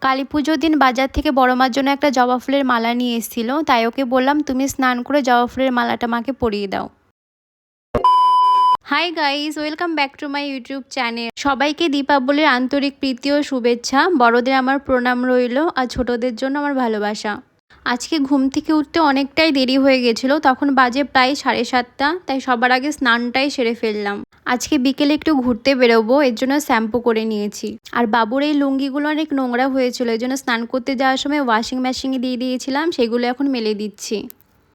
কালী পুজোর দিন বাজার থেকে বড় মার জন্য একটা জবা ফুলের মালা নিয়ে এসেছিল, তাই ওকে বললাম তুমি স্নান করে জবা ফুলের মালাটা মাকে পরিয়ে দাও। Hi guys, welcome back to my YouTube channel. সবাইকে দীপাবলির আন্তরিক প্রীতি ও শুভেচ্ছা। বড়দের আমার প্রণাম রইল, আর ছোটদের জন্য আমার ভালোবাসা। আজকে ঘুম থেকে উঠতে অনেকটাই দেরি হয়ে গেছিলো, তখন বাজে প্রায় 7:30, তাই সবার আগে স্নানটাই সেরে ফেললাম। আজকে বিকেলে একটু ঘুরতে বেরোবো, এর জন্য শ্যাম্পু করে নিয়েছি। আর বাবুর এই লুঙ্গিগুলো অনেক নোংরা হয়েছিল, এর জন্য স্নান করতে যাওয়ার সময় ওয়াশিং মেশিনে দিয়ে দিয়েছিলাম, সেগুলো এখন মেলে দিচ্ছি।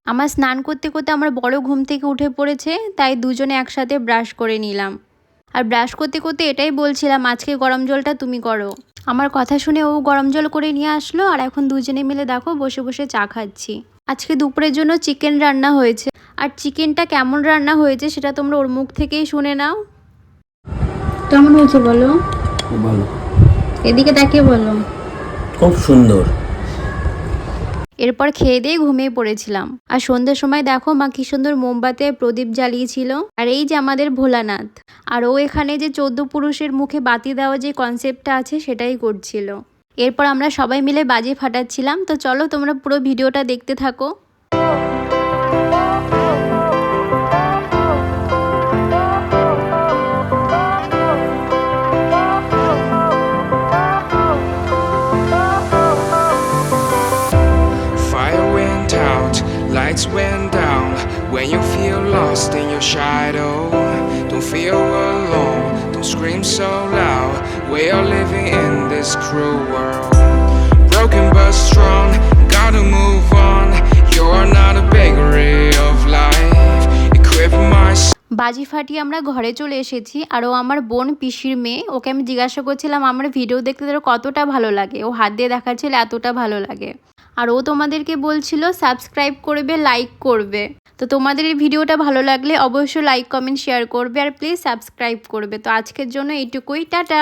আমার স্নান করতে করতে আমার বড় ঘুম থেকে উঠে পড়েছে, তাই দুজনে একসাথে ব্রাশ করে নিলাম। আর ব্রাশ করতে করতে এটাই বলছিলাম আজকে গরম জলটা তুমি করো। আমার কথা শুনে ও গরম জল করে নিয়ে আসলো, আর এখন দুজনে মিলে দেখো বসে বসে চা খাচ্ছি। আজকে দুপুরের জন্য চিকেন রান্না হয়েছে, আর চিকেনটা কেমন রান্না হয়েছে সেটা তোমরা ওর মুখ থেকেই শুনে নাও। কেমন হয়েছে বলো? ভালো। এদিকে তাকিয়ে বলো। খুব সুন্দর। এরপর খেয়ে দিয়ে ঘুমিয়ে পড়েছিলাম। আর সন্ধ্যের সময় দেখো মা কি সুন্দর মোমবাতি প্রদীপ জ্বালিয়েছিল। আর এই যে আমাদের ভোলানাথ, আর ও এখানে যে 14 পুরুষের মুখে বাতি দেওয়া যে কনসেপ্টটা আছে সেটাই করছিল। এরপর আমরা সবাই মিলে বাজি ফাটাচ্ছিলাম। তো চলো তোমরা পুরো ভিডিওটা দেখতে থাকো। Lights went down when you feel lost in your shadow. Don't feel alone, don't scream so loud. We are living in this cruel world. Broken but strong, gotta move on. You're not a bakery of life. Equip my বাজি ফাটিয়ে আমরা ঘরে চলে এসেছি। আর ও আমার বোন পিসির মেয়ে, ওকে আমি জিজ্ঞাসা করছিলাম আমার ভিডিও দেখতে তোর কতটা ভালো লাগে। ও হাত দিয়ে দেখাচ্ছিল এতটা ভালো লাগে। আর ও তোমাদেরকে বলছিল সাবস্ক্রাইব করবে, লাইক করবে। তো তোমাদের এই ভিডিওটা ভালো লাগলে অবশ্যই লাইক কমেন্ট শেয়ার করবে, আর প্লিজ সাবস্ক্রাইব করবে। তো আজকের জন্য এইটুকুই, টাটা।